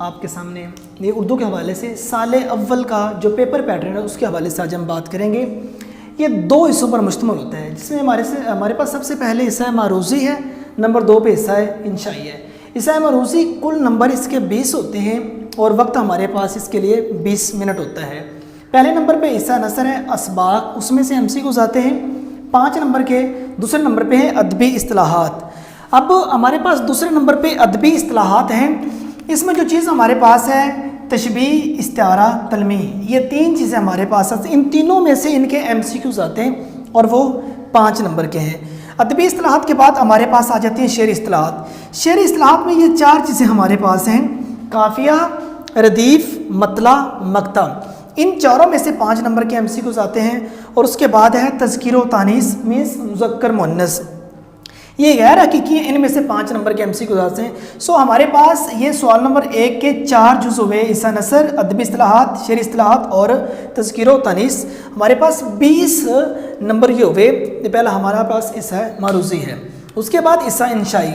آپ کے سامنے یہ اردو کے حوالے سے سال اول کا جو پیپر پیٹرن ہے اس کے حوالے سے آج ہم بات کریں گے۔ یہ دو حصوں پر مشتمل ہوتا ہے، جس میں ہمارے پاس سب سے پہلے حصہ معروضی ہے، نمبر 2 پہ حصہ انشائی ہے۔ حصہ معروضی کل نمبر اس کے 20 ہوتے ہیں اور وقت ہمارے پاس اس کے لیے 20 منٹ ہوتا ہے۔ پہلے نمبر پہ حصہ نثر ہے اسباق، اس میں سے MCQs آتے ہیں 5 نمبر کے۔ دوسرے نمبر پہ ہے ادبی اصطلاحات۔ اب ہمارے پاس دوسرے نمبر پہ ادبی اصطلاحات ہیں، اس میں جو چیز ہمارے پاس ہے تشبیہ، استعارہ، تلمیح، یہ 3 چیزیں ہمارے پاس ہیں۔ ان تینوں میں سے ان کے MCQs آتے ہیں اور وہ 5 نمبر کے ہیں۔ ادبی اصطلاحات کے بعد ہمارے پاس آ جاتی ہیں شعری اصطلاحات۔ شعری اصطلاحات میں یہ 4 چیزیں ہمارے پاس ہیں، قافیہ، ردیف، مطلع، مقطع۔ ان چاروں میں سے 5 نمبر کے MCQs آتے ہیں اور اس کے بعد ہے تذکیر و تانیث مینس مذکر مؤنث، یہ غیر حقیقی ہیں، ان میں سے 5 نمبر کے MCQs آتے ہیں۔ ہمارے پاس یہ سوال نمبر 1 کے 4 جز ہوئے، حصہ نثر، ادبی اصطلاحات، شعری اصطلاحات اور تذکیر و تانیث۔ ہمارے پاس 20 نمبر یہ ہوئے۔ یہ پہلا ہمارا پاس حصہ معروضی ہے، اس کے بعد حصہ انشائی۔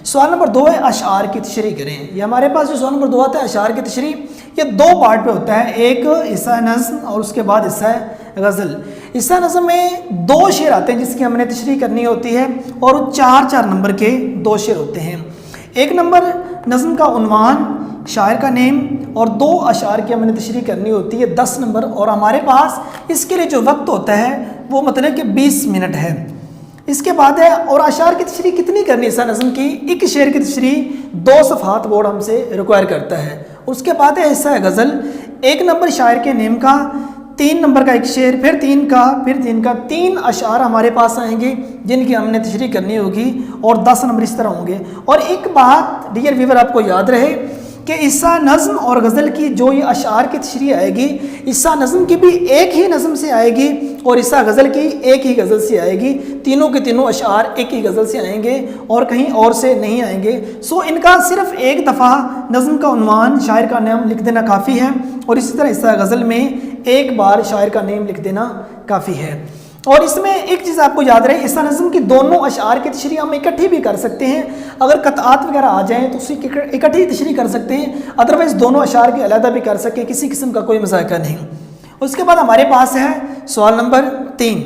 سوال نمبر 2 ہے اشعار کی تشریح کریں۔ یہ ہمارے پاس جو سوال نمبر 2 آتا ہے اشعار کی تشریح، یہ 2 پارٹ پہ ہوتا ہے، ایک حصہ نظم اور اس کے بعد حصہ غزل۔ حصہ نظم میں 2 شعر آتے ہیں جس کی ہم نے تشریح کرنی ہوتی ہے اور 4 نمبر کے 2 شعر ہوتے ہیں۔ 1 نمبر نظم کا عنوان، شاعر کا نیم اور 2 اشعار کی ہم نے تشریح کرنی ہوتی ہے 10 نمبر، اور ہمارے پاس اس کے لیے جو وقت ہوتا ہے وہ مطلب کہ 20 منٹ ہے۔ اس کے بعد ہے اور اشعار کی تشریح کتنی کرنی ہے حصہ نظم کی، ایک شعر کی تشریح 2 صفحات بورڈ ہم سے ریکوائر کرتا ہے۔ اس کے بعد ہے حصہ غزل، 1 نمبر شاعر کے نیم کا، 3 نمبر کا ایک شعر، پھر 3 کا 3 اشعار ہمارے پاس آئیں گے جن کی ہم نے تشریح کرنی ہوگی اور 10 نمبر اس طرح ہوں گے۔ اور ایک بات ڈیئر ویور آپ کو یاد رہے کہ حصہ نظم اور غزل کی جو یہ اشعار کی تشریح آئے گی، حصہ نظم کی بھی ایک ہی نظم سے آئے گی اور حصہ غزل کی ایک ہی غزل سے آئے گی۔ تینوں کے تینوں اشعار ایک ہی غزل سے آئیں گے اور کہیں اور سے نہیں آئیں گے۔ ان کا صرف ایک دفعہ نظم کا عنوان، شاعر کا نام لکھ دینا کافی ہے، اور اسی طرح حصہ غزل میں ایک بار شاعر کا نیم لکھ دینا کافی ہے۔ اور اس میں ایک چیز آپ کو یاد رہے، حصہ نظم کی دونوں اشعار کی تشریح ہم اکٹھی بھی کر سکتے ہیں، اگر قطعات وغیرہ آ جائیں تو اسی کی اکٹھی تشریح کر سکتے ہیں، ادروائز دونوں اشعار کی علیحدہ بھی کر سکیں، کسی قسم کا کوئی مذائقہ نہیں۔ اس کے بعد ہمارے پاس ہے سوال نمبر 3،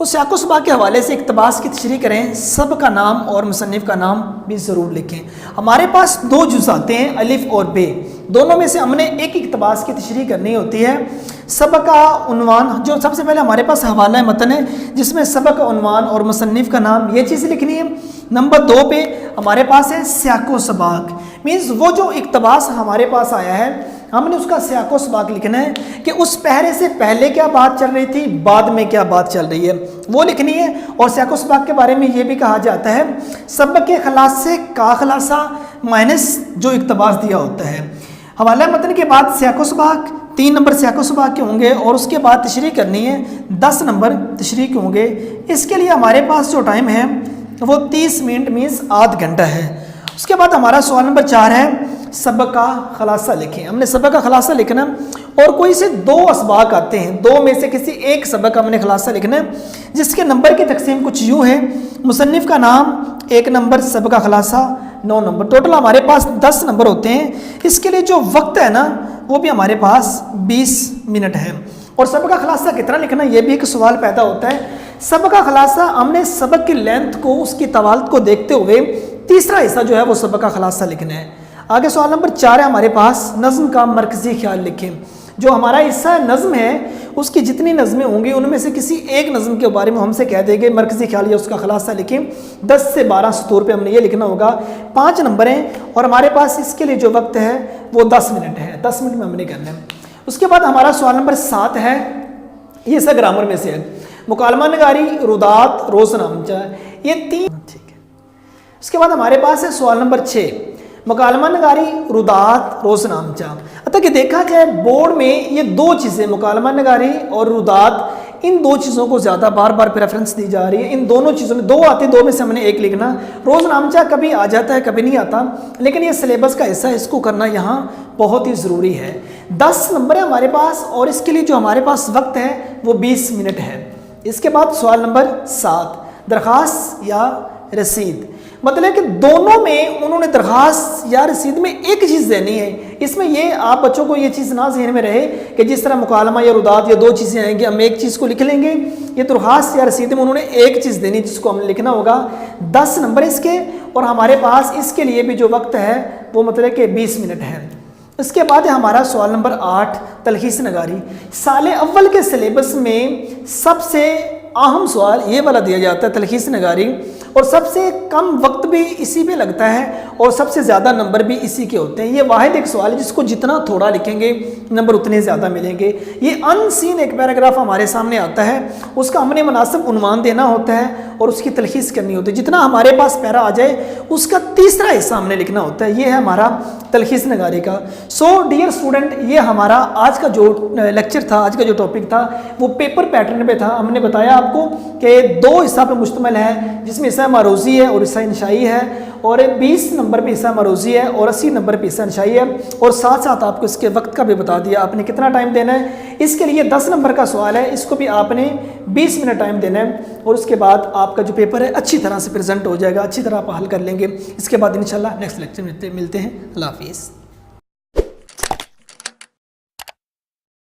اس سیاق و سباق کے حوالے سے اقتباس کی تشریح کریں، سب کا نام اور مصنف کا نام بھی ضرور لکھیں۔ ہمارے پاس 2 جز آتے ہیں، الف اور بے، دونوں میں سے ہم نے ایک اقتباس کی تشریح کرنی ہوتی ہے۔ سبق کا عنوان، جو سب سے پہلے ہمارے پاس حوالہ متن ہے جس میں سبق کا عنوان اور مصنف کا نام، یہ چیز لکھنی ہے۔ نمبر 2 پہ ہمارے پاس ہے سیاق و سباق، مینز وہ جو اقتباس ہمارے پاس آیا ہے ہم نے اس کا سیاق و سباق لکھنا ہے کہ اس پہرے سے پہلے کیا بات چل رہی تھی، بعد میں کیا بات چل رہی ہے، وہ لکھنی ہے۔ اور سیاق و سباق کے بارے میں یہ بھی کہا جاتا ہے سبق کے خلاصے کا خلاصہ مائنس جو اقتباس دیا ہوتا ہے۔ حوالہ متن کے بعد سیاق و سباق، 3 نمبر سیاق و سباق کے ہوں گے اور اس کے بعد تشریح کرنی ہے، 10 نمبر تشریح کے ہوں گے۔ اس کے لیے ہمارے پاس جو ٹائم ہے وہ 30 منٹ مینس آدھ گھنٹہ ہے۔ اس کے بعد ہمارا سوال نمبر 4 ہے سبق کا خلاصہ لکھیں۔ ہم نے سبق کا خلاصہ لکھنا اور کوئی سے 2 اسباق آتے ہیں، 2 میں سے کسی ایک سبق کا ہم نے خلاصہ لکھنا ہے جس کے نمبر کی تقسیم کچھ یوں ہے، مصنف کا نام 1 نمبر، سبق کا خلاصہ 9 نمبر، ٹوٹل ہمارے پاس 10 نمبر ہوتے ہیں۔ اس کے لیے جو وقت ہے نا وہ بھی ہمارے پاس 20 منٹ ہے۔ اور سبق کا خلاصہ کتنا لکھنا یہ بھی ایک سوال پیدا ہوتا ہے۔ سبق کا خلاصہ ہم نے سبق کی لینتھ کو، اس کی طوالت کو دیکھتے ہوئے تیسرا حصہ جو ہے وہ سبق کا خلاصہ لکھنا ہے۔ آگے سوال نمبر 4 ہے ہمارے پاس نظم کا مرکزی خیال لکھیں۔ جو ہمارا حصہ نظم ہے اس کی جتنی نظمیں ہوں گی ان میں سے کسی ایک نظم کے بارے میں ہم سے کہہ دیں گے مرکزی خیال یا اس کا خلاصہ لکھیں، 10 سے 12 سطور پہ ہم نے یہ لکھنا ہوگا، 5 نمبر ہیں اور ہمارے پاس اس کے لیے جو وقت ہے وہ 10 منٹ ہے، 10 منٹ میں ہم نے کرنا ہے۔ اس کے بعد ہمارا سوال نمبر 7 ہے، یہ سا گرامر میں سے ہے، مکالمہ نگاری، رودات، روز نامچہ، یہ 3 ٹھیک ہے۔ اس کے بعد ہمارے پاس ہے سوال نمبر 6، مکالمہ نگاری، رودات، روز نامچہ۔ حتیٰ کہ دیکھا جائے بورڈ میں یہ 2 چیزیں، مکالمہ نگاری اور رودات، ان 2 چیزوں کو زیادہ بار بار پریفرنس دی جا رہی ہے۔ ان دونوں چیزوں میں 2 آتے ہیں، 2 میں سے ہم نے ایک لکھنا۔ روز نامچہ کبھی آ جاتا ہے کبھی نہیں آتا، لیکن یہ سلیبس کا حصہ ہے، اس کو کرنا یہاں بہت ہی ضروری ہے۔ 10 نمبر ہے ہمارے پاس اور اس کے لیے جو ہمارے پاس وقت ہے وہ 20 منٹ ہے۔ اس کے بعد سوال نمبر 7، درخواست یا رسید، مطلب کہ دونوں میں انہوں نے درخواست یا رسید میں ایک چیز دینی ہے۔ اس میں یہ آپ بچوں کو یہ چیز نہ ذہن میں رہے کہ جس طرح مکالمہ یا رداد یا دو چیزیں آئیں گی ہم ایک چیز کو لکھ لیں گے، یہ درخواست یا رسید میں انہوں نے ایک چیز دینی جس کو ہم نے لکھنا ہوگا۔ 10 نمبر اس کے، اور ہمارے پاس اس کے لیے بھی جو وقت ہے وہ مطلب کہ 20 منٹ ہے۔ اس کے بعد ہے ہمارا سوال نمبر 8 تلخیص نگاری۔ سال اول کے سلیبس میں سب سے اہم سوال یہ والا دیا جاتا ہے تلخیص نگاری، اور سب سے کم وقت بھی اسی پہ لگتا ہے اور سب سے زیادہ نمبر بھی اسی کے ہوتے ہیں۔ یہ واحد ایک سوال ہے جس کو جتنا تھوڑا لکھیں گے نمبر اتنے زیادہ ملیں گے۔ یہ ان سین ایک پیراگراف ہمارے سامنے آتا ہے، اس کا ہم نے مناسب عنوان دینا ہوتا ہے اور اس کی تلخیص کرنی ہوتی ہے۔ جتنا ہمارے پاس پیرا آ جائے اس کا تیسرا حصہ ہم نے لکھنا ہوتا ہے۔ یہ ہے ہمارا تلخیص نگاری کا۔ سو ڈیئر اسٹوڈنٹ، یہ ہمارا آج کا جو لیکچر تھا، آج کا جو ٹاپک تھا وہ پیپر پیٹرن پہ تھا۔ ہم نے بتایا آپ کو کہ 2 حصہ پہ مشتمل ہے، جس میں حصہ معروضی ہے اور حصہ انشائی ہے، اور 20 نمبر پہ حصہ معروضی ہے اور 80 نمبر پہ حصہ انشائی ہے، اور ساتھ ساتھ آپ کو اس کے وقت کا بھی بتا دیا آپ نے کتنا ٹائم دینا ہے۔ اس کے لیے 10 نمبر کا سوال ہے، اس کو بھی آپ نے 20 منٹ ٹائم دینا ہے، اور اس کے بعد آپ کا جو پیپر ہے اچھی طرح سے پریزنٹ ہو جائے گا، اچھی طرح آپ حل کر لیں گے۔ اس کے بعد انشاءاللہ نیکسٹ لیکچر میں ملتے ہیں۔ اللہ حافظ۔